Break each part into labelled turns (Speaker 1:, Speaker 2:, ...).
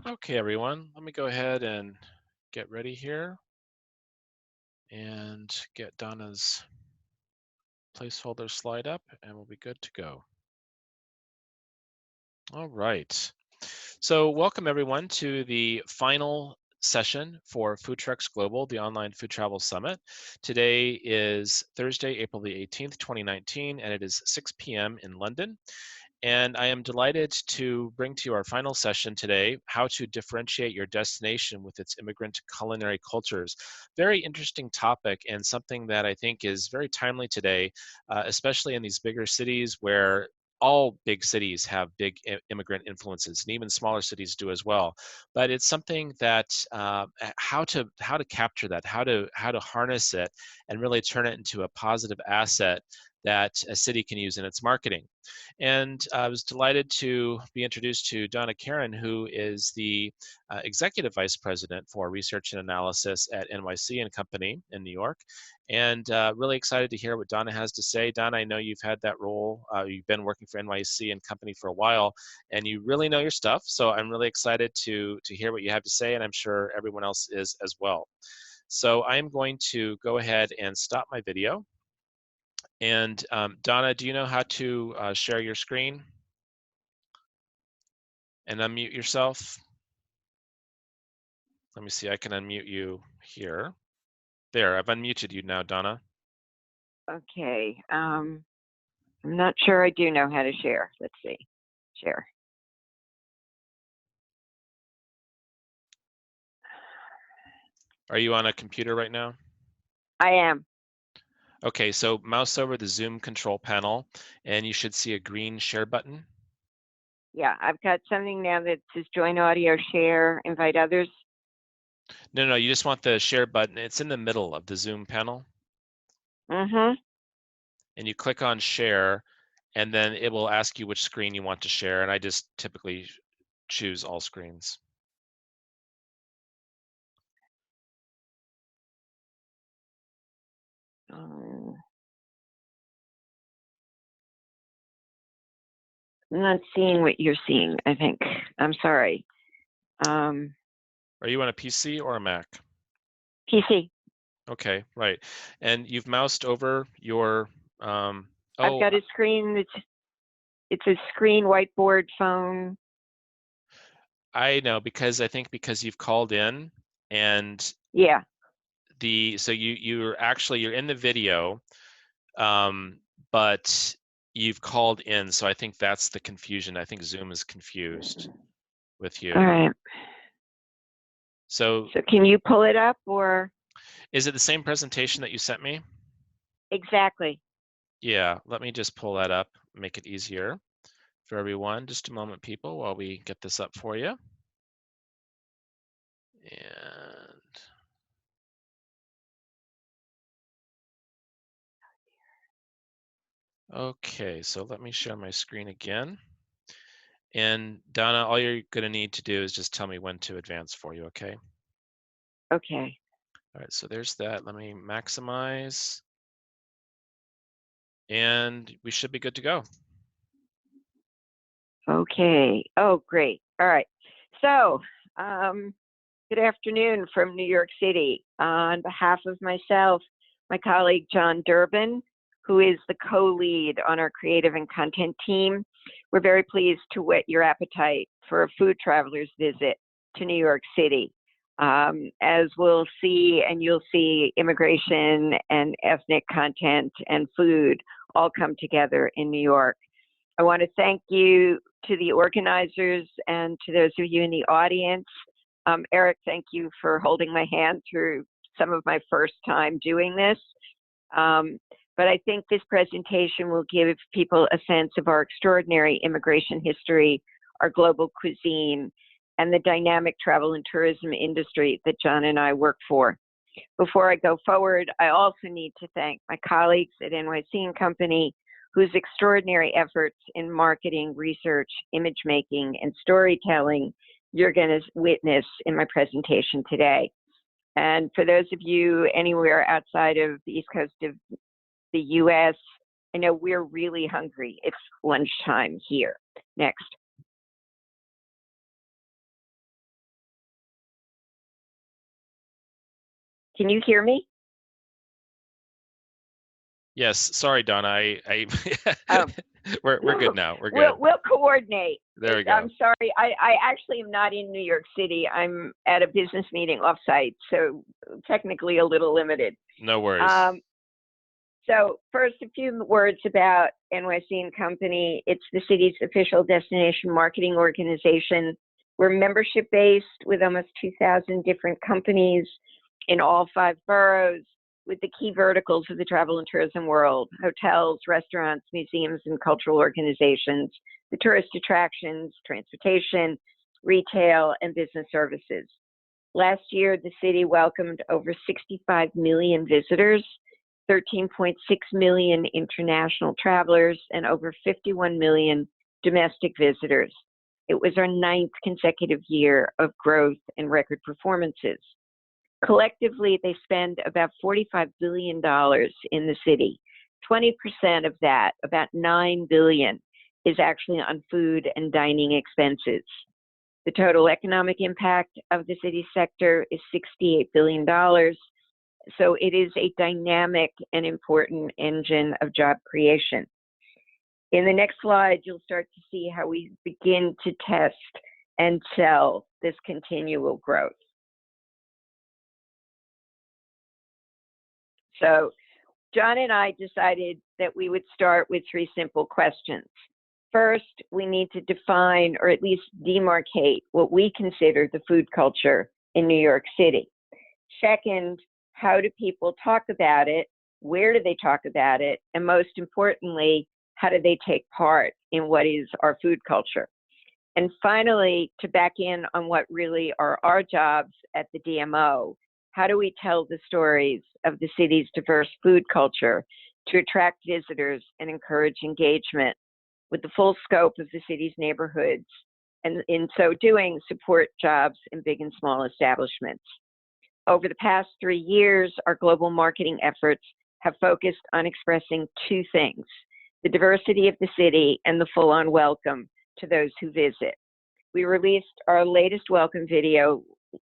Speaker 1: Okay, everyone, let me go ahead and get ready here and get Donna's placeholder slide up and we'll be good to go. All right. So welcome everyone to the final session for FoodTreX Global, the online food travel summit. Today is Thursday, April the 18th, 2019, and it is 6 p.m. in London. And I am delighted to bring to you our final session today, how to differentiate your destination with its immigrant culinary cultures. Very interesting topic and something that I think is very timely today, especially in these bigger cities where all big cities have big immigrant influences, and even smaller cities do as well. But it's something that how to capture that, how to harness it, and really turn it into a positive asset that a city can use in its marketing. And I was delighted to be introduced to Donna Keren, who is the Executive Vice President for Research and Analysis at NYC and Company in New York. And really excited to hear what Donna has to say. Donna, I know you've had that role. You've been working for NYC and Company for a while, and you really know your stuff. So I'm really excited to hear what you have to say, and I'm sure everyone else is as well. So I'm going to go ahead and stop my video. And Donna, do you know how to share your screen and unmute yourself? Let me see, I can unmute you here. There, I've unmuted you now, Donna.
Speaker 2: Okay, I'm not sure I do know how to share. Let's see, share.
Speaker 1: Are you on a computer right now?
Speaker 2: I am.
Speaker 1: Okay, so mouse over the Zoom control panel and you should see a green share button.
Speaker 2: Yeah, I've got something now that says join audio, share, invite others.
Speaker 1: No, you just want the share button. It's in the middle of the Zoom panel.
Speaker 2: Mm-hmm.
Speaker 1: And you click on share, and then it will ask you which screen you want to share, and I just typically choose all screens.
Speaker 2: I'm not seeing what you're seeing, I think. I'm sorry.
Speaker 1: Are you on a PC or a Mac?
Speaker 2: PC.
Speaker 1: Okay, right. And you've moused over your,
Speaker 2: I've got a screen that's, it's a screen, whiteboard, phone.
Speaker 1: I know, because I think because you've called in and
Speaker 2: Yeah.
Speaker 1: so you're in the video, but you've called in, so I think that's the confusion. I think Zoom is confused with you.
Speaker 2: All right.
Speaker 1: So
Speaker 2: can you pull it up, or?
Speaker 1: Is it the same presentation that you sent me?
Speaker 2: Exactly.
Speaker 1: Yeah, let me just pull that up, make it easier for everyone. Just a moment, people, while we get this up for you. And okay, so let me share my screen again. And Donna, all you're going to need to do is just tell me when to advance for you, okay?
Speaker 2: Okay.
Speaker 1: All right, so there's that. Let me maximize. And we should be good to go.
Speaker 2: Okay. Oh, great. All right. So, good afternoon from New York City. On behalf of myself, my colleague John Durbin, who is the co-lead on our creative and content team, we're very pleased to whet your appetite for a food traveler's visit to New York City. As we'll see, and you'll see, immigration and ethnic content and food all come together in New York. I want to thank you to the organizers and to those of you in the audience. Eric, thank you for holding my hand through some of my first time doing this. But I think this presentation will give people a sense of our extraordinary immigration history, our global cuisine, and the dynamic travel and tourism industry that John and I work for. Before I go forward, I also need to thank my colleagues at NYC and Company, whose extraordinary efforts in marketing, research, image making, and storytelling you're going to witness in my presentation today. And for those of you anywhere outside of the East Coast of the US, I know we're really hungry. It's lunchtime here. Next. Can you hear me?
Speaker 1: Yes, sorry, Donna. I
Speaker 2: Oh,
Speaker 1: we're good now. We're good.
Speaker 2: we'll coordinate.
Speaker 1: There we
Speaker 2: I'm
Speaker 1: go.
Speaker 2: sorry. I actually am not in New York City. I'm at a business meeting offsite, so technically a little limited.
Speaker 1: No worries.
Speaker 2: So first, a few words about NYC and Company. It's the city's official destination marketing organization. We're membership-based with almost 2,000 different companies in all 5 boroughs, with the key verticals of the travel and tourism world: hotels, restaurants, museums, and cultural organizations, the tourist attractions, transportation, retail, and business services. Last year, the city welcomed over 65 million visitors, 13.6 million international travelers, and over 51 million domestic visitors. It was our 9th consecutive year of growth and record performances. Collectively, they spend about $45 billion in the city. 20% of that, about $9 billion, is actually on food and dining expenses. The total economic impact of the city sector is $68 billion. So it is a dynamic and important engine of job creation. In the next slide, you'll start to see how we begin to test and sell this continual growth. So John and I decided that we would start with 3 simple questions. First, we need to define, or at least demarcate, what we consider the food culture in New York City. Second, how do people talk about it? Where do they talk about it? And most importantly, how do they take part in what is our food culture? And finally, to back in on what really are our jobs at the DMO, how do we tell the stories of the city's diverse food culture to attract visitors and encourage engagement with the full scope of the city's neighborhoods, and in so doing, support jobs in big and small establishments? Over the past 3 years, our global marketing efforts have focused on expressing 2 things: the diversity of the city and the full-on welcome to those who visit. We released our latest welcome video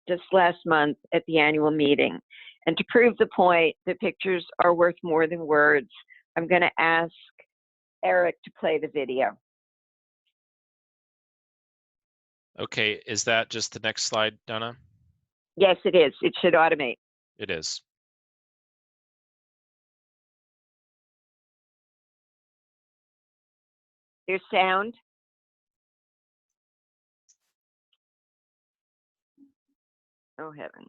Speaker 2: just last month at the annual meeting. And to prove the point that pictures are worth more than words, I'm going to ask Eric to play the video.
Speaker 1: Okay, is that just the next slide, Donna?
Speaker 2: Yes, it is. It should automate.
Speaker 1: It is.
Speaker 2: There's sound. Oh, heaven.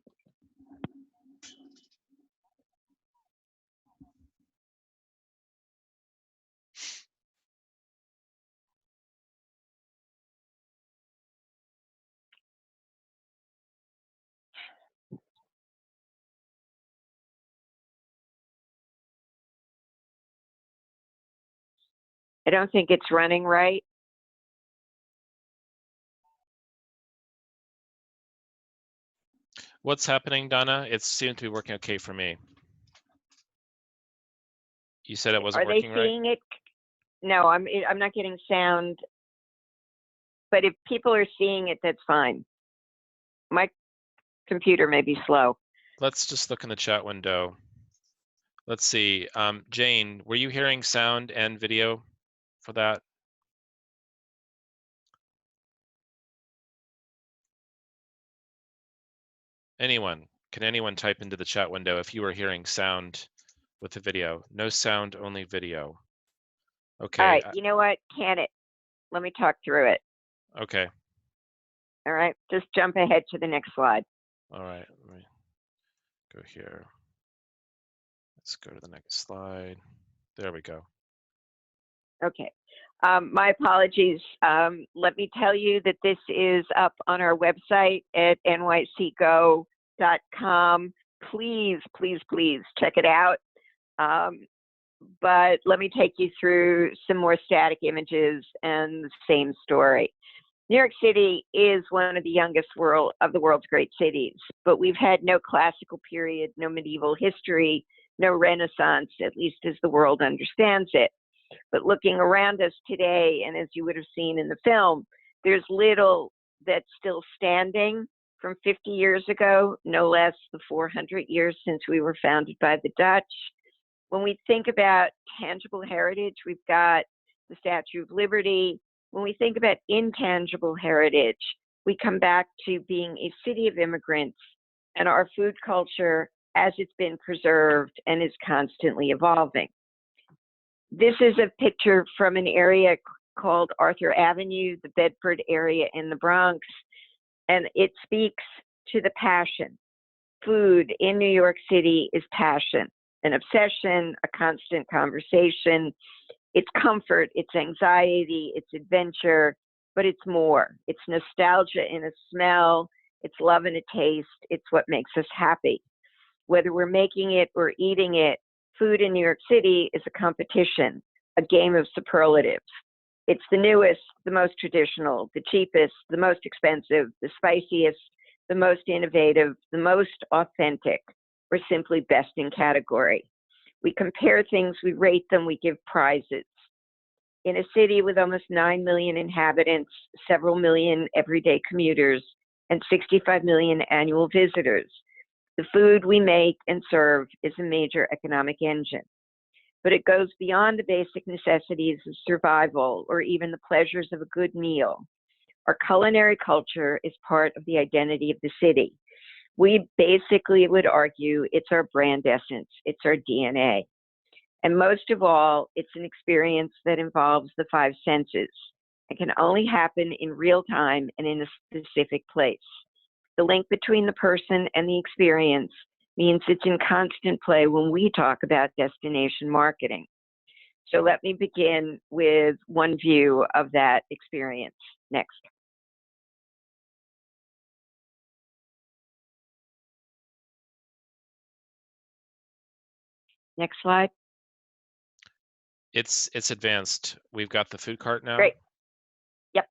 Speaker 2: I don't think it's running right.
Speaker 1: What's happening, Donna? It seems to be working okay for me. You said it wasn't working right?
Speaker 2: Are they seeing it? No, I'm not getting sound. But if people are seeing it, that's fine. My computer may be slow.
Speaker 1: Let's just look in the chat window. Let's see. Jane, were you hearing sound and video for that? Anyone? Can anyone type into the chat window if you were hearing sound with the video? No sound, only video. Okay.
Speaker 2: All right. You know what? Can it? Let me talk through it.
Speaker 1: Okay.
Speaker 2: All right. Just jump ahead to the next slide.
Speaker 1: All right. Let me go here. Let's go to the next slide. There we go.
Speaker 2: Okay. My apologies. Let me tell you that this is up on our website at nycgo.com. Please, please, please check it out. But let me take you through some more static images and the same story. New York City is one of the youngest of the world's great cities, but we've had no classical period, no medieval history, no Renaissance, at least as the world understands it. But looking around us today, and as you would have seen in the film, there's little that's still standing from 50 years ago, no less than 400 years since we were founded by the Dutch. When we think about tangible heritage, we've got the Statue of Liberty. When we think about intangible heritage, we come back to being a city of immigrants and our food culture as it's been preserved and is constantly evolving. This is a picture from an area called Arthur Avenue, the Bedford area in the Bronx, and it speaks to the passion. Food in New York City is passion, an obsession, a constant conversation. It's comfort, it's anxiety, it's adventure, but it's more. It's nostalgia in a smell, it's love in a taste, it's what makes us happy. Whether we're making it or eating it, food in New York City is a competition, a game of superlatives. It's the newest, the most traditional, the cheapest, the most expensive, the spiciest, the most innovative, the most authentic, or simply best in category. We compare things, we rate them, we give prizes. In a city with almost 9 million inhabitants, several million everyday commuters, and 65 million annual visitors, the food we make and serve is a major economic engine. But it goes beyond the basic necessities of survival or even the pleasures of a good meal. Our culinary culture is part of the identity of the city. We basically would argue it's our brand essence, it's our DNA. And most of all, it's an experience that involves the 5 senses. It can only happen in real time and in a specific place. The link between the person and the experience means it's in constant play when we talk about destination marketing. So let me begin with one view of that experience. Next. Next slide.
Speaker 1: It's advanced. We've got the food cart now.
Speaker 2: Great. Yep.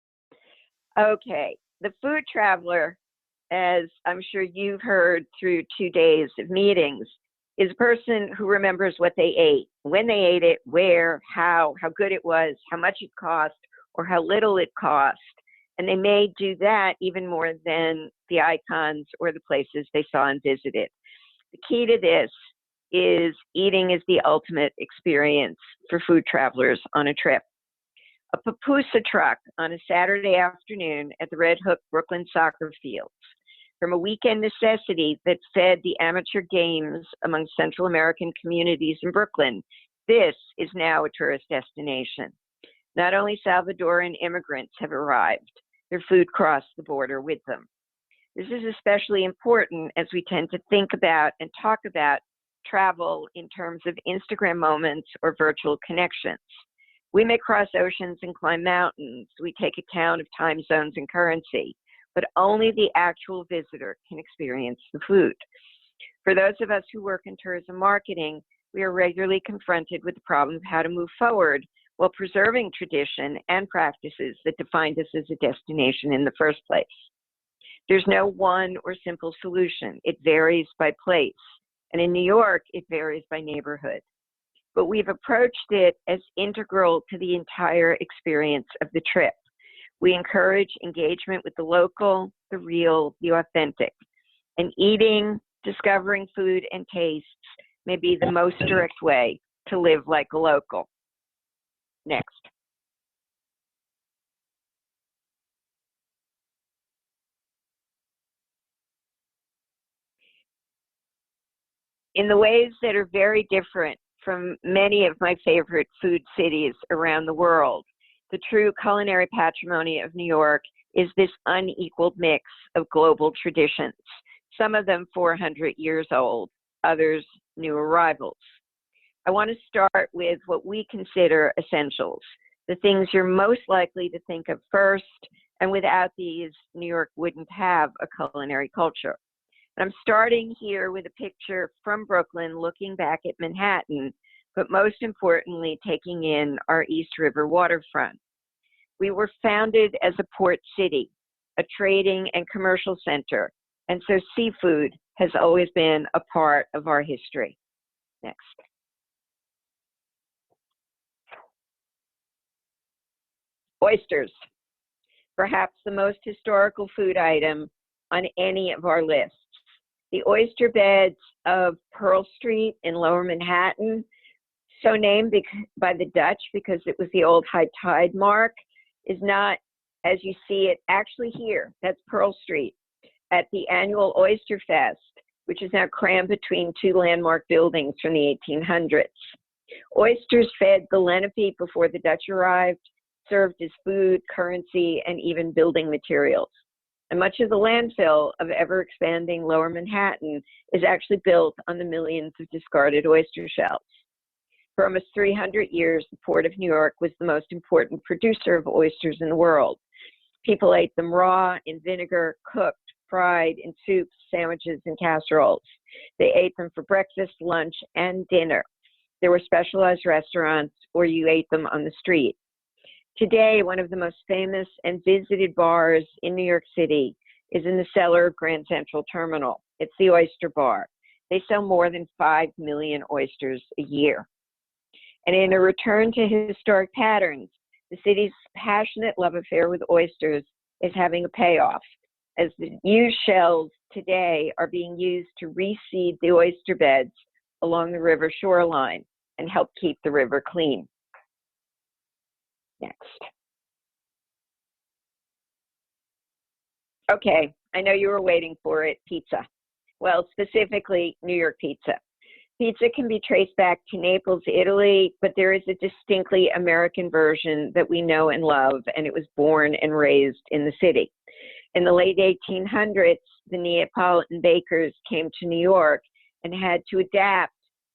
Speaker 2: Okay. The food traveler, as I'm sure you've heard through 2 days of meetings, is a person who remembers what they ate, when they ate it, where, how good it was, how much it cost, or how little it cost. And they may do that even more than the icons or the places they saw and visited. The key to this is eating is the ultimate experience for food travelers on a trip. A pupusa truck on a Saturday afternoon at the Red Hook Brooklyn soccer fields. From a weekend necessity that fed the amateur games among Central American communities in Brooklyn, this is now a tourist destination. Not only Salvadoran immigrants have arrived, their food crossed the border with them. This is especially important as we tend to think about and talk about travel in terms of Instagram moments or virtual connections. We may cross oceans and climb mountains. We take account of time zones and currency, but only the actual visitor can experience the food. For those of us who work in tourism marketing, we are regularly confronted with the problem of how to move forward while preserving tradition and practices that defined us as a destination in the first place. There's no one or simple solution. It varies by place. And in New York, it varies by neighborhood. But we've approached it as integral to the entire experience of the trip. We encourage engagement with the local, the real, the authentic. And eating, discovering food and tastes may be the most direct way to live like a local. Next. In the ways that are very different from many of my favorite food cities around the world, the true culinary patrimony of New York is this unequaled mix of global traditions, some of them 400 years old, others new arrivals. I want to start with what we consider essentials, the things you're most likely to think of first, and without these, New York wouldn't have a culinary culture. I'm starting here with a picture from Brooklyn looking back at Manhattan, but most importantly, taking in our East River waterfront. We were founded as a port city, a trading and commercial center, and so seafood has always been a part of our history. Next. Oysters, perhaps the most historical food item on any of our lists. The oyster beds of Pearl Street in Lower Manhattan, so named by the Dutch because it was the old high tide mark, is not, as you see it, actually here. That's Pearl Street at the annual Oyster Fest, which is now crammed between two landmark buildings from the 1800s. Oysters fed the Lenape before the Dutch arrived, served as food, currency, and even building materials. And much of the landfill of ever-expanding Lower Manhattan is actually built on the millions of discarded oyster shells. For almost 300 years, the Port of New York was the most important producer of oysters in the world. People ate them raw, in vinegar, cooked, fried, in soups, sandwiches, and casseroles. They ate them for breakfast, lunch, and dinner. There were specialized restaurants where you ate them on the street. Today, one of the most famous and visited bars in New York City is in the cellar of Grand Central Terminal. It's the Oyster Bar. They sell more than 5 million oysters a year. And in a return to historic patterns, the city's passionate love affair with oysters is having a payoff, as the used shells today are being used to reseed the oyster beds along the river shoreline and help keep the river clean. Next. Okay, I know you were waiting for it, pizza. Well, specifically, New York pizza. Pizza can be traced back to Naples, Italy, but there is a distinctly American version that we know and love, and it was born and raised in the city. In the late 1800s, the Neapolitan bakers came to New York and had to adapt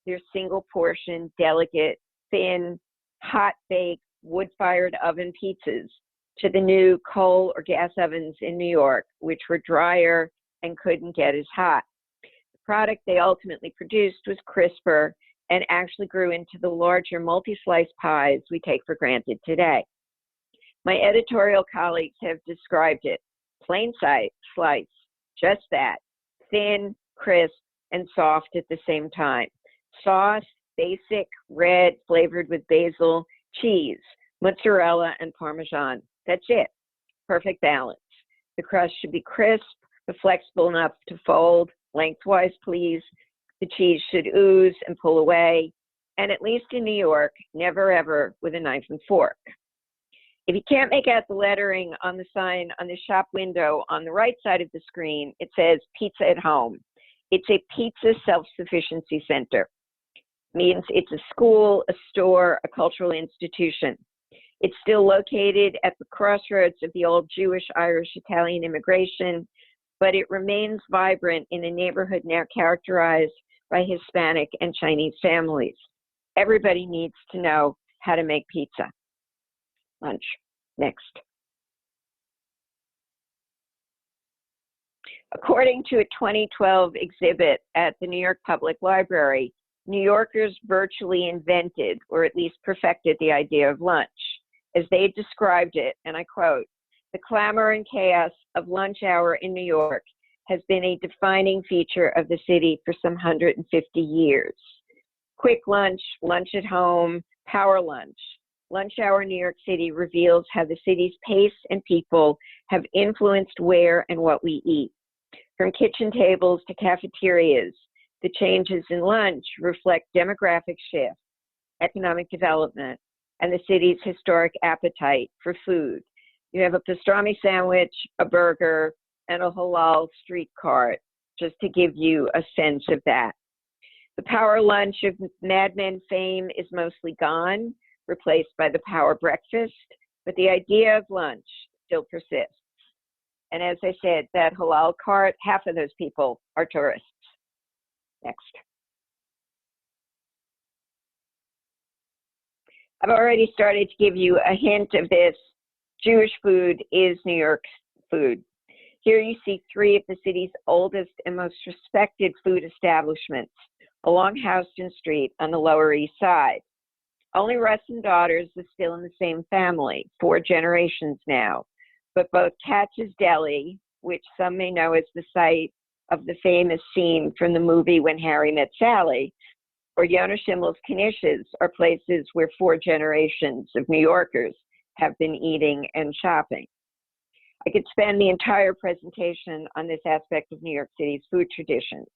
Speaker 2: their single portion, delicate, thin, hot-baked, wood-fired oven pizzas to the new coal or gas ovens in New York, which were drier and couldn't get as hot. The product they ultimately produced was crisper and actually grew into the larger multi-slice pies we take for granted today. My editorial colleagues have described it: plain slice, just that, thin, crisp, and soft at the same time. Sauce, basic, red, flavored with basil, cheese, mozzarella, and Parmesan. That's it. Perfect balance. The crust should be crisp, but flexible enough to fold, lengthwise, please. The cheese should ooze and pull away. And at least in New York, never ever with a knife and fork. If you can't make out the lettering on the sign on the shop window on the right side of the screen, it says Pizza at Home. It's a pizza self-sufficiency center. Means it's a school, a store, a cultural institution. It's still located at the crossroads of the old Jewish, Irish, Italian immigration, but it remains vibrant in a neighborhood now characterized by Hispanic and Chinese families. Everybody needs to know how to make pizza. Lunch. Next. According to a 2012 exhibit at the New York Public Library, New Yorkers virtually invented, or at least perfected, the idea of lunch. As they described it, and I quote, "The clamor and chaos of lunch hour in New York has been a defining feature of the city for some 150 years. Quick lunch, lunch at home, power lunch. Lunch hour in New York City reveals how the city's pace and people have influenced where and what we eat. From kitchen tables to cafeterias, the changes in lunch reflect demographic shift, economic development, and the city's historic appetite for food. You have a pastrami sandwich, a burger, and a halal street cart, just to give you a sense of that. The power lunch of Mad Men fame is mostly gone, replaced by the power breakfast, but the idea of lunch still persists. And as I said, that halal cart, half of those people are tourists." Next. I've already started to give you a hint of this. Jewish food is New York's food. Here you see three of the city's oldest and most respected food establishments along Houston Street on the Lower East Side. Only Russ and Daughters is still in the same family, 4 generations now. But both Katz's Deli, which some may know as the site of the famous scene from the movie When Harry Met Sally, or Yonah Schimmel's Knishes, are places where 4 generations of New Yorkers have been eating and shopping. I could spend the entire presentation on this aspect of New York City's food traditions.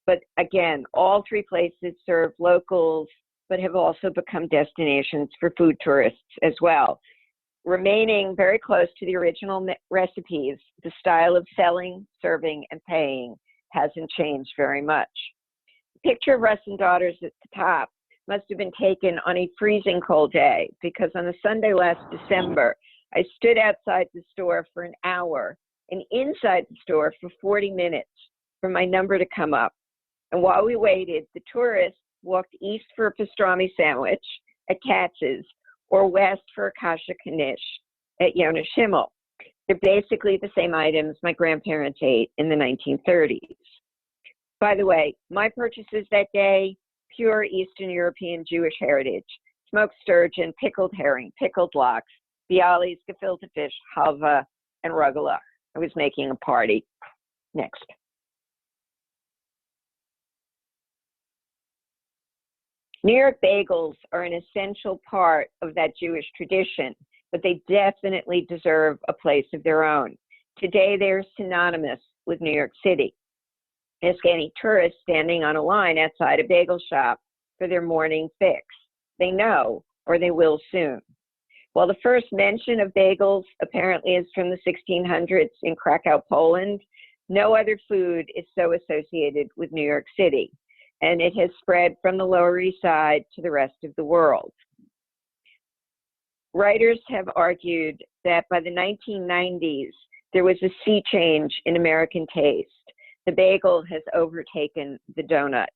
Speaker 2: But again, all three places serve locals, but have also become destinations for food tourists as well. Remaining very close to the original recipes, the style of selling, serving, and paying hasn't changed very much. The picture of Russ and daughters at the top must have been taken on a freezing cold day, because on a Sunday last December, I stood outside the store for an hour and inside the store for 40 minutes for my number to come up. And while we waited, the tourists walked east for a pastrami sandwich at Katz's or west for a kasha knish at Yonah Schimmel. They're basically the same items my grandparents ate in the 1930s. By the way, my purchases that day, pure Eastern European Jewish heritage: smoked sturgeon, pickled herring, pickled lox, bialys, gefilte fish, halva, and rugelach. I was making a party. Next. New York bagels are an essential part of that Jewish tradition, but they definitely deserve a place of their own. Today, they're synonymous with New York City. Ask any tourist standing on a line outside a bagel shop for their morning fix. They know, or they will soon. While the first mention of bagels apparently is from the 1600s in Krakow, Poland, no other food is so associated with New York City, and it has spread from the Lower East Side to the rest of the world. Writers have argued that by the 1990s, there was a sea change in American taste. The bagel has overtaken the donut.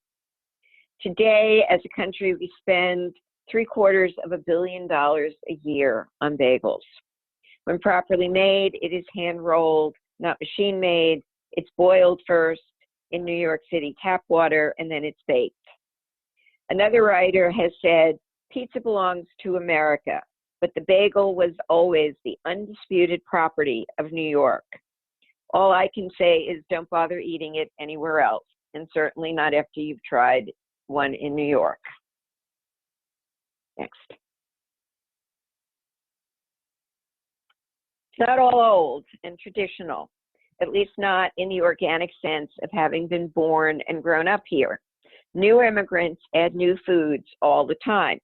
Speaker 2: Today, as a country, we spend $750 million a year on bagels. When properly made, it is hand-rolled, not machine-made. It's boiled first in New York City tap water, and then it's baked. Another writer has said, pizza belongs to America, but the bagel was always the undisputed property of New York. All I can say is don't bother eating it anywhere else, and certainly not after you've tried one in New York. Next. It's not all old and traditional, at least not in the organic sense of having been born and grown up here. New immigrants add new foods all the time.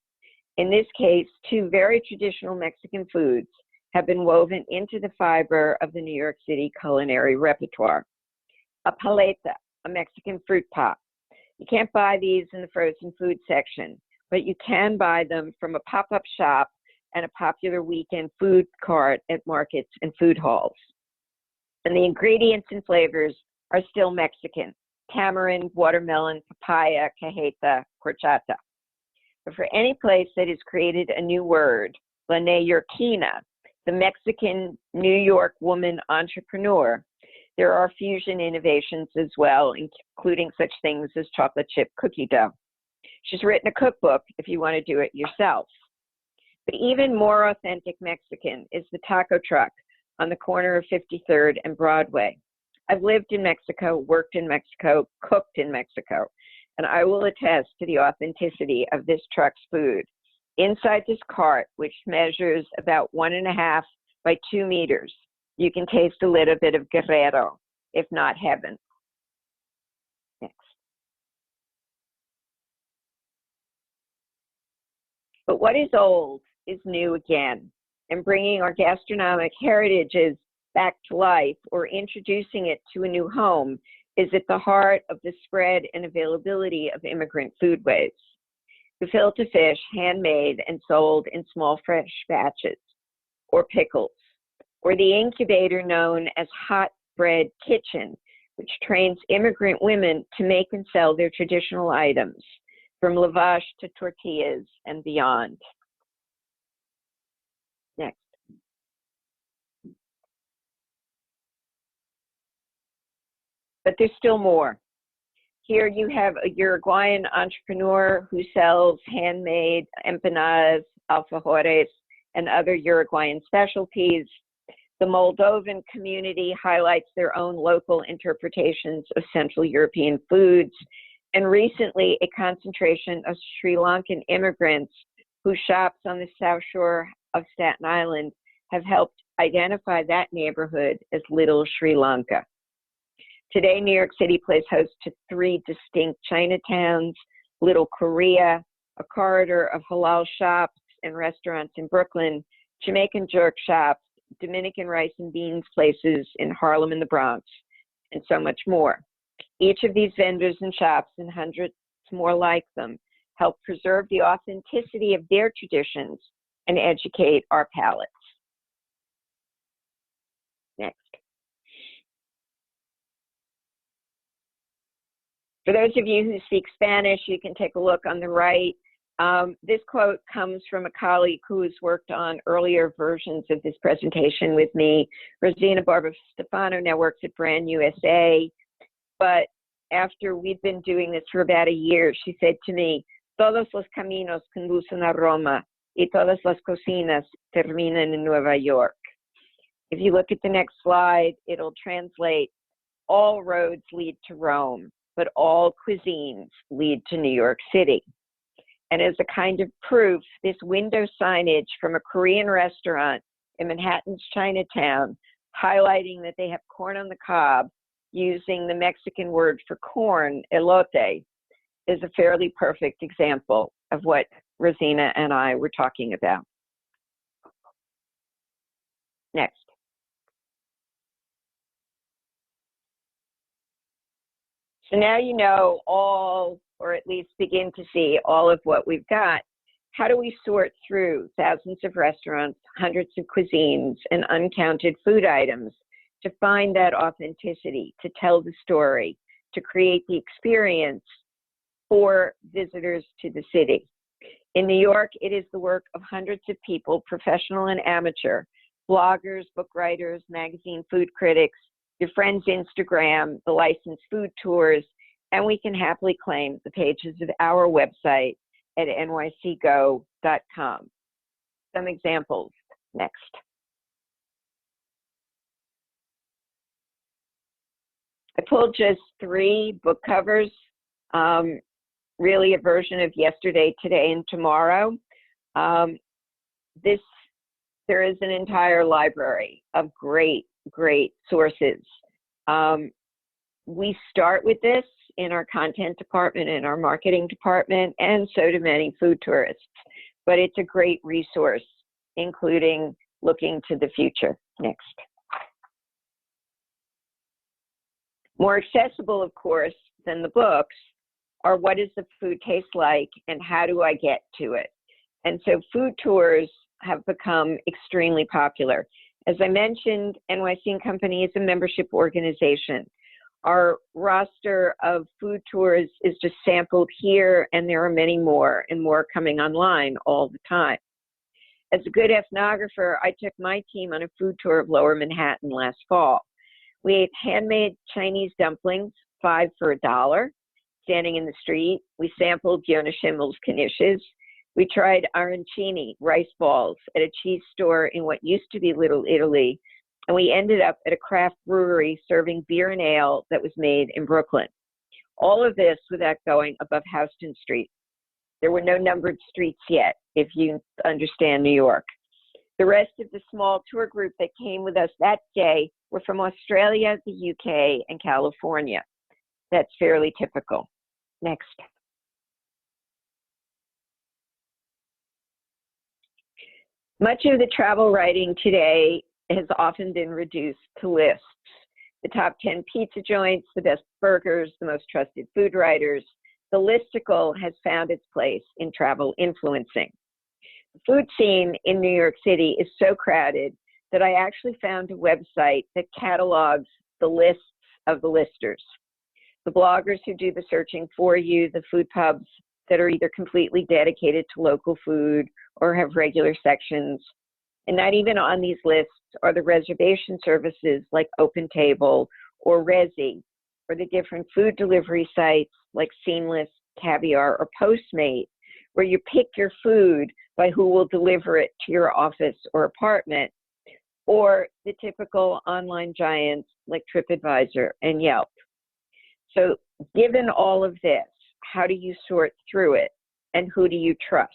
Speaker 2: In this case, two very traditional Mexican foods have been woven into the fiber of the New York City culinary repertoire. A paleta, a Mexican fruit pop. You can't buy these in the frozen food section, but you can buy them from a pop-up shop and a popular weekend food cart at markets and food halls. And the ingredients and flavors are still Mexican: tamarind, watermelon, papaya, cajeta, horchata. But for any place that has created a new word, la neoyorquina, the Mexican New York woman entrepreneur, there are fusion innovations as well, including such things as chocolate chip cookie dough. She's written a cookbook if you want to do it yourself. But even more authentic Mexican is the taco truck on the corner of 53rd and Broadway. I've lived in Mexico, worked in Mexico, cooked in Mexico, and I will attest to the authenticity of this truck's food. Inside this cart, which measures about 1.5 by 2 meters, you can taste a little bit of Guerrero, if not heaven. Next. But what is old is new again, and bringing our gastronomic heritages back to life or introducing it to a new home is at the heart of the spread and availability of immigrant foodways. Gefilte fish, handmade and sold in small fresh batches, or pickles, or the incubator known as Hot Bread Kitchen, which trains immigrant women to make and sell their traditional items, from lavash to tortillas and beyond. Next. But there's still more. Here you have a Uruguayan entrepreneur who sells handmade empanadas, alfajores, and other Uruguayan specialties. The Moldovan community highlights their own local interpretations of Central European foods, and recently a concentration of Sri Lankan immigrants whose shops on the South Shore of Staten Island have helped identify that neighborhood as Little Sri Lanka. Today, New York City plays host to 3 distinct Chinatowns, Little Korea, a corridor of halal shops and restaurants in Brooklyn, Jamaican jerk shops, Dominican rice and beans places in Harlem and the Bronx, and so much more. Each of these vendors and shops, and hundreds more like them, help preserve the authenticity of their traditions and educate our palates. Next. For those of you who speak Spanish, you can take a look on the right. This quote comes from a colleague who has worked on earlier versions of this presentation with me. Rosina Barba-Stefano now works at Brand USA, but after we'd been doing this for about a year, she said to me, "Todos los caminos conducen a Roma, y todas las cocinas terminan en Nueva York." If you look at the next slide, it'll translate, all roads lead to Rome, but all cuisines lead to New York City. And as a kind of proof, this window signage from a Korean restaurant in Manhattan's Chinatown, highlighting that they have corn on the cob, using the Mexican word for corn, elote, is a fairly perfect example of what Rosina and I were talking about. Next. So now you know all, or at least begin to see all of what we've got. How do we sort through thousands of restaurants, hundreds of cuisines, and uncounted food items to find that authenticity, to tell the story, to create the experience for visitors to the city? In New York, it is the work of hundreds of people, professional and amateur, bloggers, book writers, magazine food critics, your friends' Instagram, the licensed food tours, and we can happily claim the pages of our website at nycgo.com. Some examples next. I pulled just 3 book covers, really a version of yesterday, today, and tomorrow. There is an entire library of great sources. We start with this in our content department, in our marketing department, and so do many food tourists. But it's a great resource, including looking to the future. Next. More accessible, of course, than the books are what does the food taste like and how do I get to it? And so food tours have become extremely popular. As I mentioned, NYC and Company is a membership organization. Our roster of food tours is just sampled here, and there are many more, and more coming online all the time. As a good ethnographer, I took my team on a food tour of Lower Manhattan last fall. We ate handmade Chinese dumplings, 5 for $1, standing in the street. We sampled Yonah Schimmel's knishes. We tried arancini, rice balls, at a cheese store in what used to be Little Italy, and we ended up at a craft brewery serving beer and ale that was made in Brooklyn. All of this without going above Houston Street. There were no numbered streets yet, if you understand New York. The rest of the small tour group that came with us that day were from Australia, the UK, and California. That's fairly typical. Next. Much of the travel writing today has often been reduced to lists. The top 10 pizza joints, the best burgers, the most trusted food writers. The listicle has found its place in travel influencing. The food scene in New York City is so crowded that I actually found a website that catalogs the lists of the listers. The bloggers who do the searching for you, the food pubs that are either completely dedicated to local food or have regular sections. And not even on these lists are the reservation services like OpenTable or Resy, or the different food delivery sites like Seamless, Caviar, or Postmate, where you pick your food by who will deliver it to your office or apartment, or the typical online giants like TripAdvisor and Yelp. So given all of this, how do you sort through it, and who do you trust?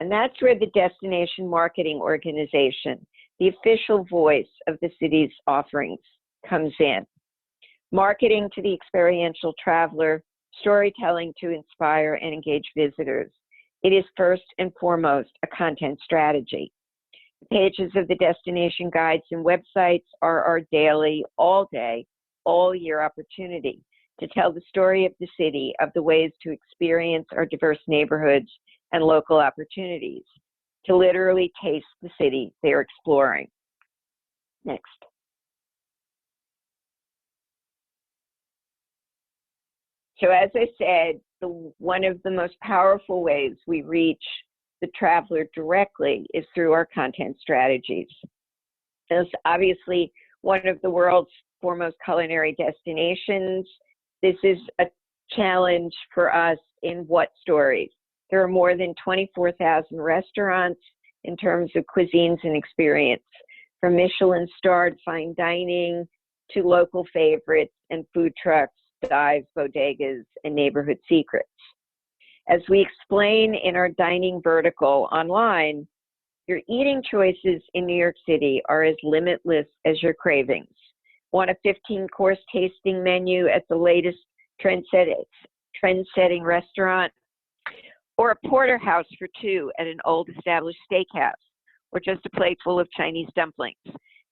Speaker 2: And that's where the destination marketing organization, the official voice of the city's offerings, comes in. Marketing to the experiential traveler, storytelling to inspire and engage visitors. It is first and foremost a content strategy. The pages of the destination guides and websites are our daily, all day, all year opportunity to tell the story of the city, of the ways to experience our diverse neighborhoods and local opportunities, to literally taste the city they're exploring. Next. So as I said, one of the most powerful ways we reach the traveler directly is through our content strategies. As obviously one of the world's foremost culinary destinations, this is a challenge for us in what stories. There are more than 24,000 restaurants in terms of cuisines and experience, from Michelin-starred fine dining to local favorites and food trucks, dives, bodegas, and neighborhood secrets. As we explain in our dining vertical online, your eating choices in New York City are as limitless as your cravings. Want a 15-course tasting menu at the latest trend-setting restaurant, or a porterhouse for two at an old established steakhouse, or just a plate full of Chinese dumplings?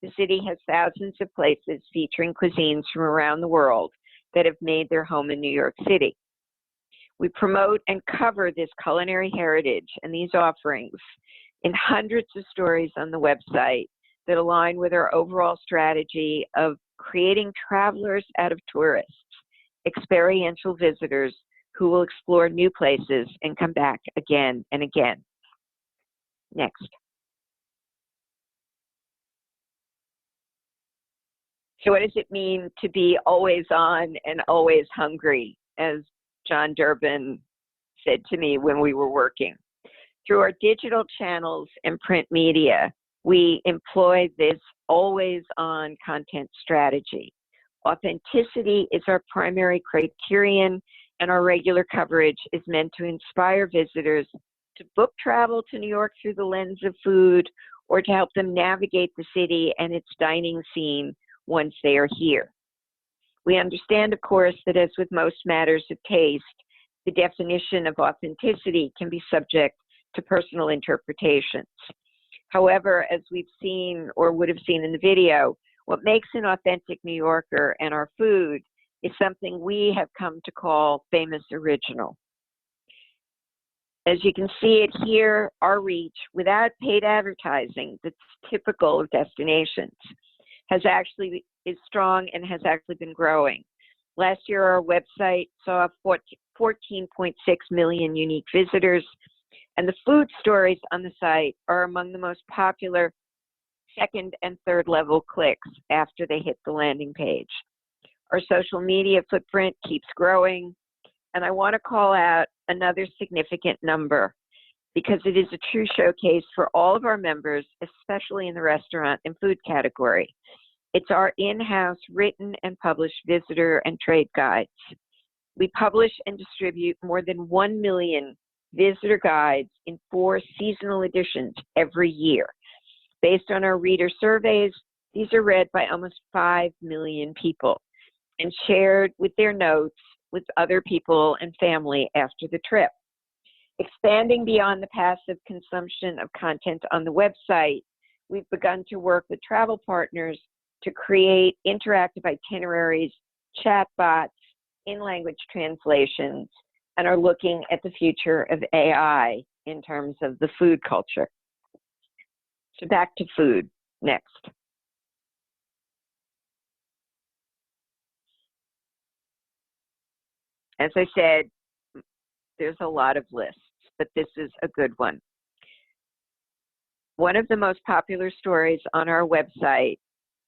Speaker 2: The city has thousands of places featuring cuisines from around the world that have made their home in New York City. We promote and cover this culinary heritage and these offerings in hundreds of stories on the website that align with our overall strategy of creating travelers out of tourists, experiential visitors who will explore new places and come back again and again. Next. So what does it mean to be always on and always hungry, as John Durbin said to me when we were working? Through our digital channels and print media, we employ this always-on content strategy. Authenticity is our primary criterion, and our regular coverage is meant to inspire visitors to book travel to New York through the lens of food, or to help them navigate the city and its dining scene once they are here. We understand, of course, that as with most matters of taste, the definition of authenticity can be subject to personal interpretations. However, as we've seen or would have seen in the video, what makes an authentic New Yorker and our food is something we have come to call famous original. As you can see it here, our reach without paid advertising that's typical of destinations is strong and has actually been growing. Last year, our website saw 14.6 million unique visitors, and the food stories on the site are among the most popular second and third level clicks after they hit the landing page. Our social media footprint keeps growing, and I want to call out another significant number because it is a true showcase for all of our members, especially in the restaurant and food category. It's our in-house written and published visitor and trade guides. We publish and distribute more than 1 million visitor guides in 4 seasonal editions every year. Based on our reader surveys, these are read by almost 5 million people and shared with their notes with other people and family after the trip. Expanding beyond the passive consumption of content on the website, we've begun to work with travel partners to create interactive itineraries, chatbots, in-language translations, and are looking at the future of AI in terms of the food culture. So back to food next. As I said, there's a lot of lists, but this is a good one. One of the most popular stories on our website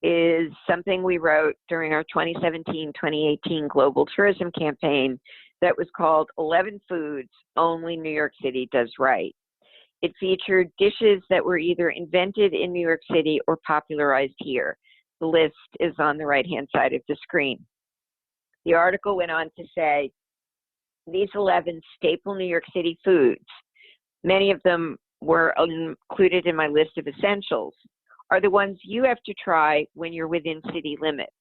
Speaker 2: is something we wrote during our 2017-2018 global tourism campaign that was called 11 Foods Only New York City Does Right. It featured dishes that were either invented in New York City or popularized here. The list is on the right-hand side of the screen. The article went on to say, these 11 staple New York City foods, many of them were included in my list of essentials, are the ones you have to try when you're within city limits.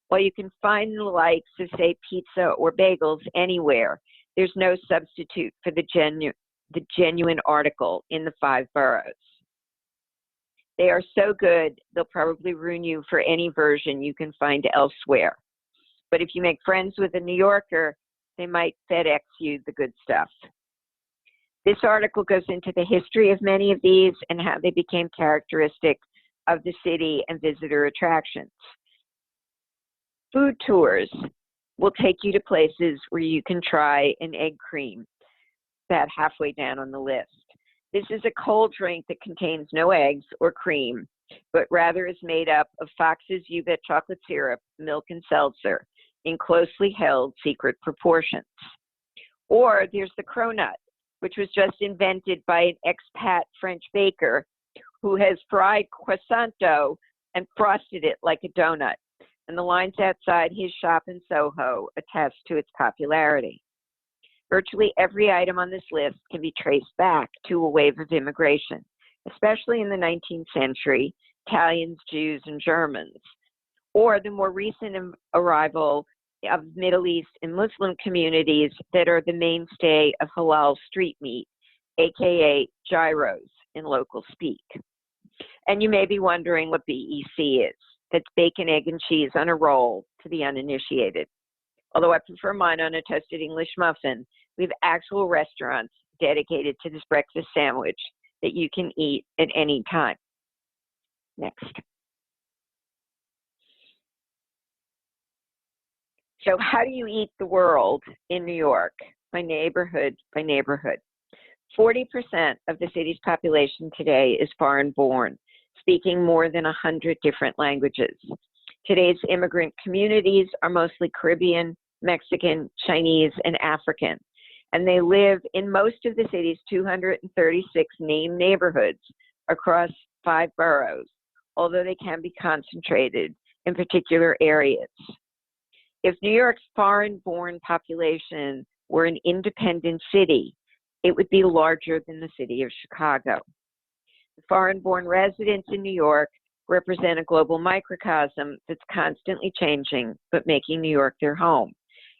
Speaker 2: While you can find the likes of, say, pizza or bagels anywhere, there's no substitute for the genuine article in the 5 boroughs. They are so good, they'll probably ruin you for any version you can find elsewhere. But if you make friends with a New Yorker, they might FedEx you the good stuff. This article goes into the history of many of these and how they became characteristic of the city and visitor attractions. Food tours will take you to places where you can try an egg cream, about halfway down on the list. This is a cold drink that contains no eggs or cream, but rather is made up of Fox's U-Bet chocolate syrup, milk, and seltzer in closely held secret proportions. Or there's the cronut, which was just invented by an expat French baker who has fried croissant dough and frosted it like a donut. And the lines outside his shop in Soho attest to its popularity. Virtually every item on this list can be traced back to a wave of immigration, especially in the 19th century, Italians, Jews, and Germans, or the more recent arrival of Middle East and Muslim communities that are the mainstay of halal street meat, aka gyros in local speak. And you may be wondering what BEC is. That's bacon, egg, and cheese on a roll to the uninitiated. Although I prefer mine on a toasted English muffin, we have actual restaurants dedicated to this breakfast sandwich that you can eat at any time. Next. So how do you eat the world in New York? By neighborhood by neighborhood. 40% of the city's population today is foreign born, speaking more than 100 different languages. Today's immigrant communities are mostly Caribbean, Mexican, Chinese, and African, and they live in most of the city's 236 named neighborhoods across 5 boroughs, although they can be concentrated in particular areas. If New York's foreign-born population were an independent city, it would be larger than the city of Chicago. The foreign-born residents in New York represent a global microcosm that's constantly changing, but making New York their home.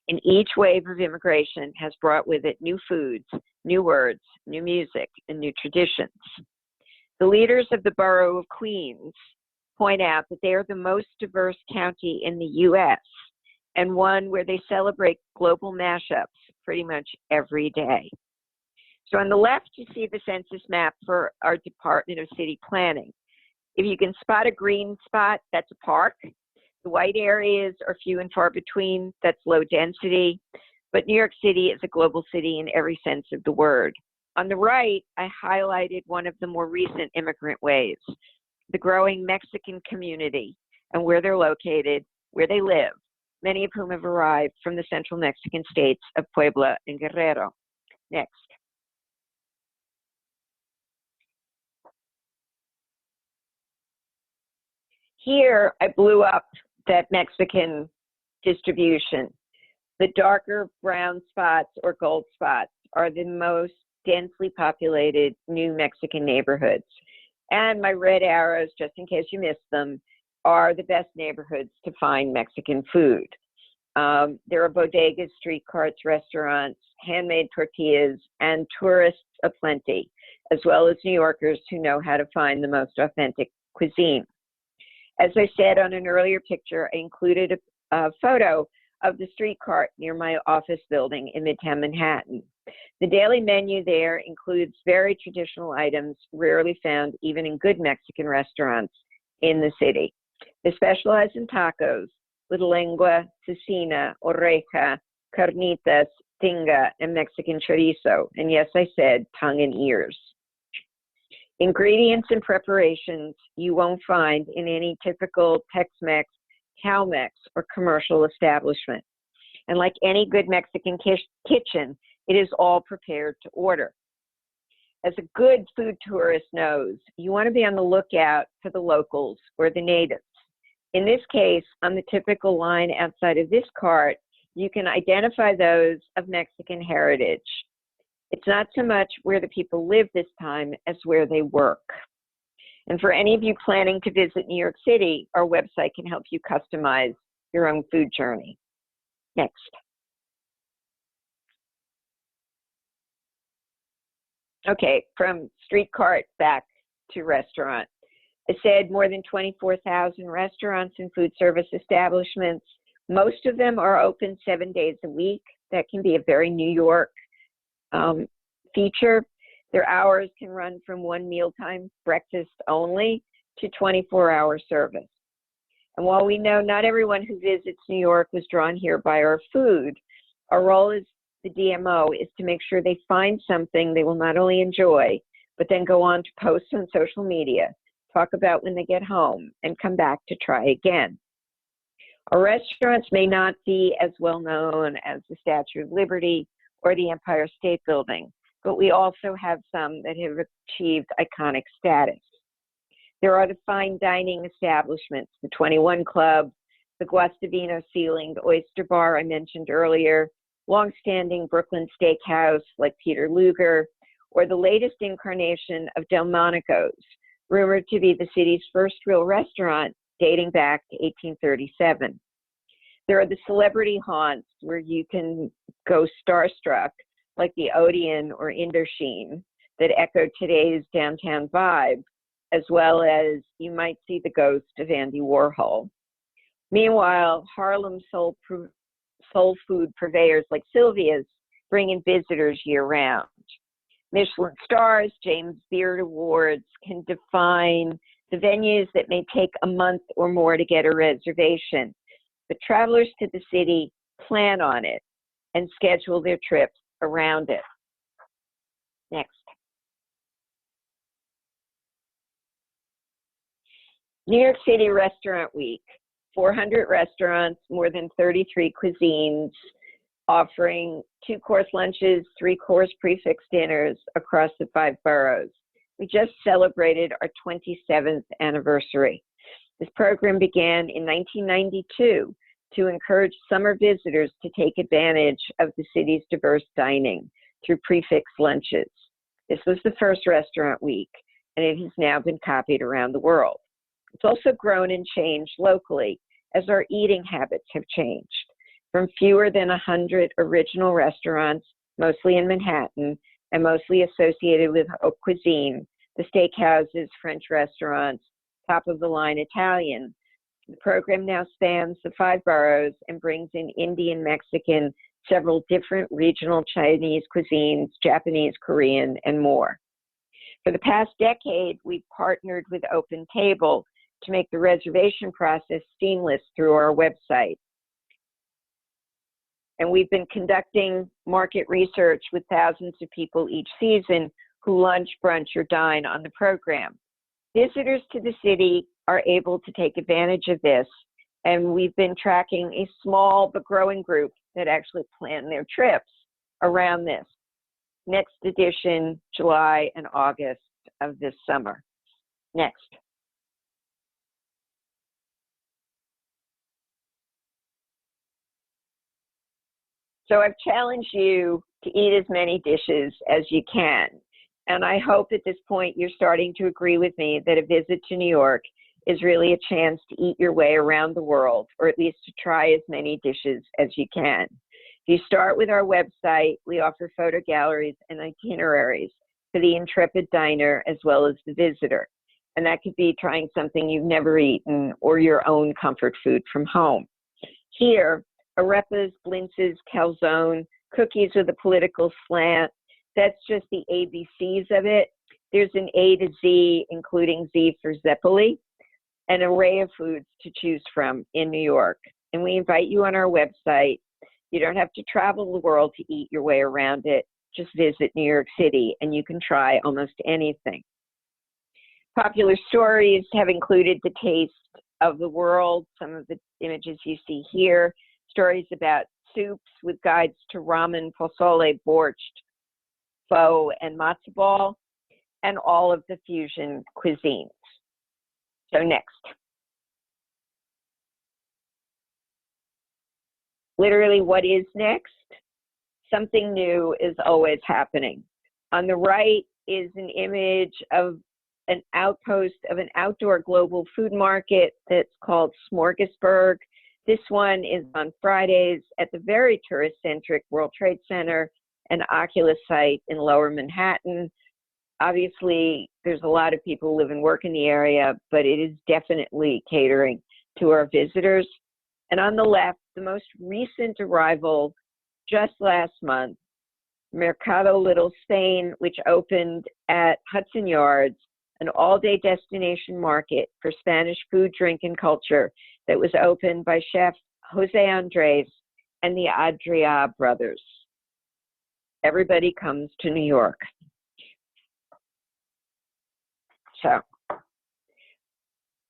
Speaker 2: And each wave of immigration has brought with it new foods, new words, new music, and new traditions. The leaders of the borough of Queens point out that they are the most diverse county in the U.S., and one where they celebrate global mashups pretty much every day. So on the left, you see the census map for our Department of City Planning. If you can spot a green spot, that's a park. The white areas are few and far between, that's low density. But New York City is a global city in every sense of the word. On the right, I highlighted one of the more recent immigrant waves, the growing Mexican community and where they're located, where they live, many of whom have arrived from the central Mexican states of Puebla and Guerrero. Next. Here, I blew up that Mexican distribution. The darker brown spots or gold spots are the most densely populated new Mexican neighborhoods. And my red arrows, just in case you missed them, are the best neighborhoods to find Mexican food. There are bodegas, street carts, restaurants, handmade tortillas, and tourists aplenty, as well as New Yorkers who know how to find the most authentic cuisine. As I said on an earlier picture, I included a photo of the street cart near my office building in Midtown Manhattan. The daily menu there includes very traditional items rarely found even in good Mexican restaurants in the city. They specialize in tacos, with lengua, cecina, oreja, carnitas, tinga, and Mexican chorizo. And yes, I said tongue and ears. Ingredients and preparations you won't find in any typical Tex-Mex, Cal-Mex, or commercial establishment. And like any good Mexican kitchen, it is all prepared to order. As a good food tourist knows, you want to be on the lookout for the locals or the natives. In this case, on the typical line outside of this cart, you can identify those of Mexican heritage. It's not so much where the people live this time as where they work. And for any of you planning to visit New York City, our website can help you customize your own food journey. Next. Okay, from street cart back to restaurant. I said more than 24,000 restaurants and food service establishments. Most of them are open 7 days a week. That can be a very New York feature. Their hours can run from one mealtime breakfast only to 24-hour service. And while we know not everyone who visits New York was drawn here by our food, our role as the DMO is to make sure they find something they will not only enjoy, but then go on to post on social media, talk about when they get home, and come back to try again. Our restaurants may not be as well known as the Statue of Liberty or the Empire State Building, but we also have some that have achieved iconic status. There are the fine dining establishments, the 21 Club, the Guastavino Ceiling, the Oyster Bar I mentioned earlier, longstanding Brooklyn Steakhouse like Peter Luger, or the latest incarnation of Delmonico's, rumored to be the city's first real restaurant dating back to 1837. There are the celebrity haunts where you can go starstruck, like the Odeon or Indochine, that echo today's downtown vibe, as well as you might see the ghost of Andy Warhol. Meanwhile, Harlem soul food purveyors like Sylvia's bring in visitors year-round. Michelin stars, James Beard Awards can define the venues that may take a month or more to get a reservation. But travelers to the city plan on it and schedule their trips around it. Next. New York City Restaurant Week. 400 restaurants, more than 33 cuisines, offering 2-course lunches, 3-course prefix dinners across the 5 boroughs. We just celebrated our 27th anniversary. This program began in 1992 to encourage summer visitors to take advantage of the city's diverse dining through prefix lunches. This was the first restaurant week, and it has now been copied around the world. It's also grown and changed locally as our eating habits have changed. From fewer than 100 original restaurants, mostly in Manhattan, and mostly associated with haute cuisine, the steakhouses, French restaurants, top-of-the-line Italian. The program now spans the 5 boroughs and brings in Indian, Mexican, several different regional Chinese cuisines, Japanese, Korean, and more. For the past decade, we've partnered with Open Table to make the reservation process seamless through our website. And we've been conducting market research with thousands of people each season who lunch, brunch, or dine on the program. Visitors to the city are able to take advantage of this, and we've been tracking a small but growing group that actually plan their trips around this. Next edition, July and August of this summer. Next. So I've challenged you to eat as many dishes as you can. And I hope at this point you're starting to agree with me that a visit to New York is really a chance to eat your way around the world, or at least to try as many dishes as you can. If you start with our website, we offer photo galleries and itineraries for the intrepid diner as well as the visitor. And that could be trying something you've never eaten or your own comfort food from home. Here, arepas, blintzes, calzone, cookies with a political slant. That's just the ABCs of it. There's an A to Z, including Z for Zeppeli, an array of foods to choose from in New York. And we invite you on our website. You don't have to travel the world to eat your way around it. Just visit New York City and you can try almost anything. Popular stories have included the taste of the world, some of the images you see here, stories about soups with guides to ramen, pozole, borscht, pho, and matzo ball, and all of the fusion cuisines. So next. Literally, what is next? Something new is always happening. On the right is an image of an outpost of an outdoor global food market that's called Smorgasburg. This one is on Fridays at the very tourist-centric World Trade Center and Oculus site in Lower Manhattan. Obviously, there's a lot of people who live and work in the area, but it is definitely catering to our visitors. And on the left, the most recent arrival just last month, Mercado Little Spain, which opened at Hudson Yards, an all-day destination market for Spanish food, drink, and culture that was opened by chef Jose Andres and the Adria brothers. Everybody comes to New York. So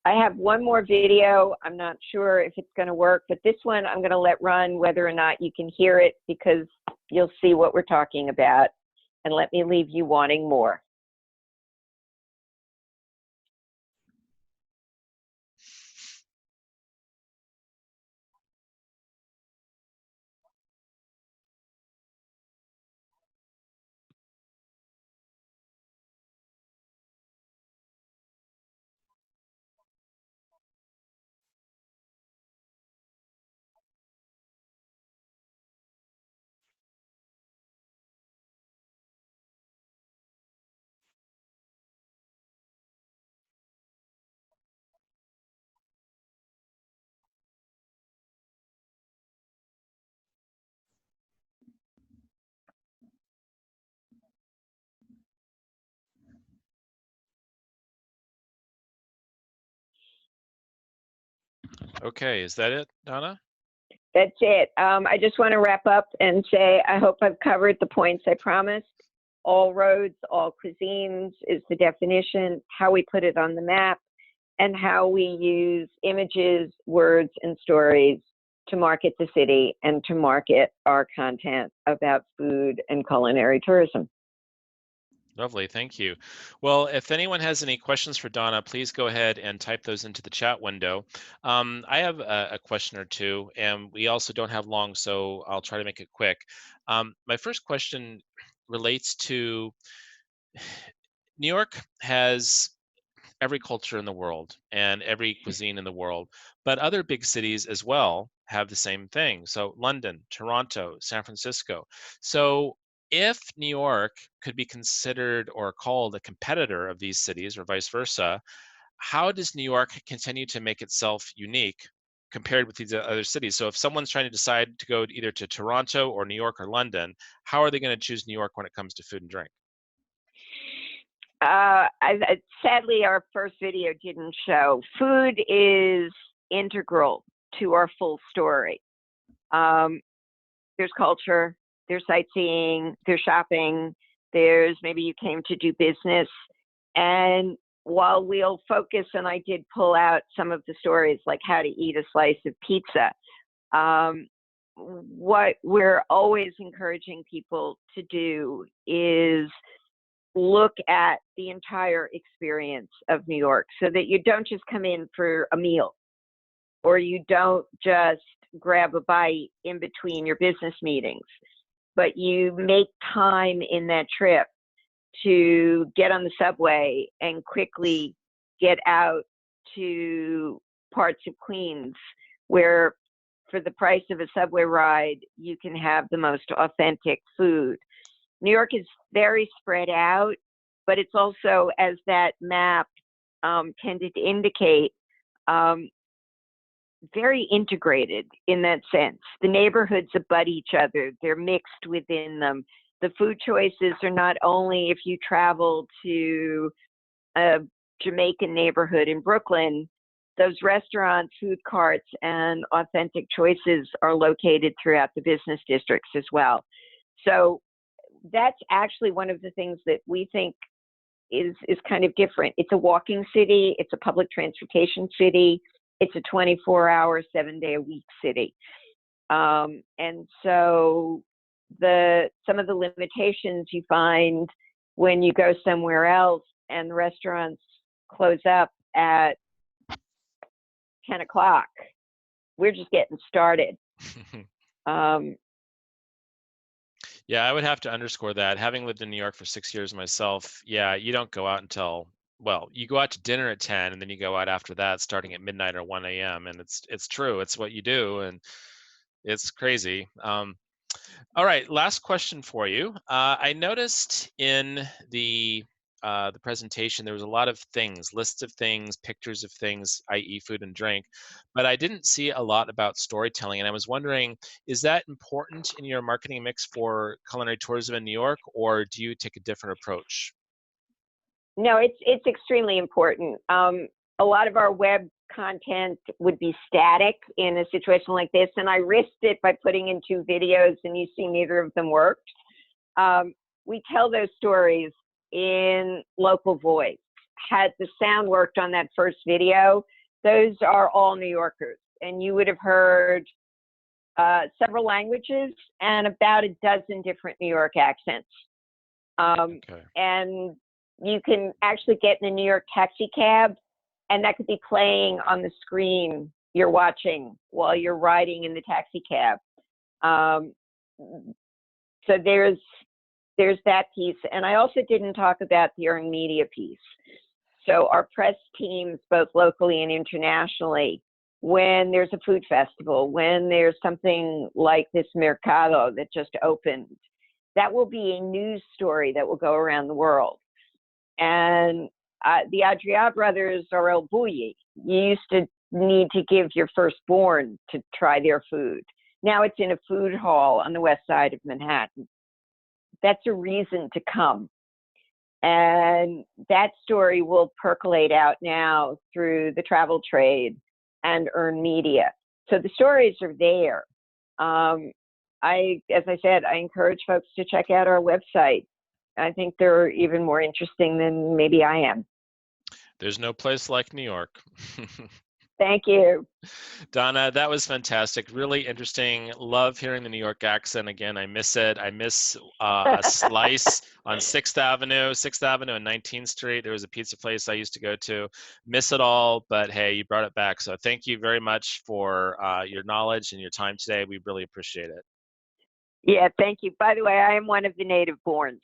Speaker 2: I have one more video. I'm not sure if it's going to work, but this one I'm going to let run whether or not you can hear it, because you'll see what we're talking about, and let me leave you wanting more.
Speaker 1: Okay, is that it, Donna?
Speaker 2: That's it. I just want to wrap up and say I hope I've covered the points I promised. All roads, all cuisines is the definition, how we put it on the map, and how we use images, words, and stories to market the city and to market our content about food and culinary tourism.
Speaker 1: Lovely, thank you. Well, if anyone has any questions for Donna, please go ahead and type those into the chat window. I have a question or two, and we also don't have long, so I'll try to make it quick. My first question relates to New York has every culture in the world and every cuisine in the world, but other big cities as well have the same thing. So London, Toronto, San Francisco. So if New York could be considered or called a competitor of these cities or vice versa, how does New York continue to make itself unique compared with these other cities? So if someone's trying to decide to go either to Toronto or New York or London, how are they going to choose New York when it comes to food and drink?
Speaker 2: Sadly, our first video didn't show. Food is integral to our full story. There's culture, there's sightseeing, there's shopping, there's maybe you came to do business. And while we'll focus, and I did pull out some of the stories like how to eat a slice of pizza, what we're always encouraging people to do is look at the entire experience of New York, so that you don't just come in for a meal, or you don't just grab a bite in between your business meetings, but you make time in that trip to get on the subway and quickly get out to parts of Queens where, for the price of a subway ride, you can have the most authentic food. New York is very spread out, but it's also, as that map tended to indicate, very integrated in that sense. The neighborhoods abut each other, they're mixed within them. The food choices are not only if you travel to a Jamaican neighborhood in Brooklyn, those restaurants, food carts, and authentic choices are located throughout the business districts as well. So that's actually one of the things that we think is kind of different. It's a walking city, it's a public transportation city, it's a 24-hour, 7-day-a-week city. And so some of the limitations you find when you go somewhere else and restaurants close up at 10 o'clock, we're just getting started.
Speaker 1: Yeah, I would have to underscore that. Having lived in New York for 6 years myself, yeah, you don't go out until well, you go out to dinner at 10 and then you go out after that starting at midnight or 1 a.m. And it's true. It's what you do. And it's crazy. All right, last question for you. I noticed in the presentation there was a lot of things, lists of things, pictures of things, i.e., food and drink, but I didn't see a lot about storytelling. And I was wondering, is that important in your marketing mix for culinary tourism in New York, or do you take a different approach?
Speaker 2: No, it's extremely important. A lot of our web content would be static in a situation like this, and I risked it by putting in 2 videos, and you see neither of them worked. We tell those stories in local voice. Had the sound worked on that first video, those are all New Yorkers, and you would have heard several languages and about a dozen different New York accents.
Speaker 1: Okay.
Speaker 2: And you can actually get in a New York taxi cab, and that could be playing on the screen you're watching while you're riding in the taxi cab. So there's that piece. And I also didn't talk about the earned media piece. So our press teams, both locally and internationally, when there's a food festival, when there's something like this Mercado that just opened, that will be a news story that will go around the world. And the Adria brothers are El Bulli. You used to need to give your firstborn to try their food. Now it's in a food hall on the west side of Manhattan. That's a reason to come. And that story will percolate out now through the travel trade and earned media. So the stories are there. As I said, I encourage folks to check out our website. I think they're even more interesting than maybe I am.
Speaker 1: There's no place like New York.
Speaker 2: Thank you.
Speaker 1: Donna, that was fantastic. Really interesting. Love hearing the New York accent again. I miss it. I miss a slice on 6th Avenue and 19th Street. There was a pizza place I used to go to. Miss it all, but hey, you brought it back. So thank you very much for your knowledge and your time today. We really appreciate it.
Speaker 2: Yeah, thank you. By the way, I am one of the native borns.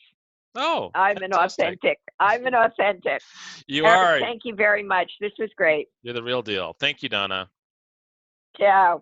Speaker 1: Oh,
Speaker 2: I'm
Speaker 1: fantastic.
Speaker 2: an authentic.
Speaker 1: You
Speaker 2: Eric,
Speaker 1: are.
Speaker 2: thank you very much. This was great.
Speaker 1: You're the real deal. Thank you, Donna.
Speaker 2: Ciao.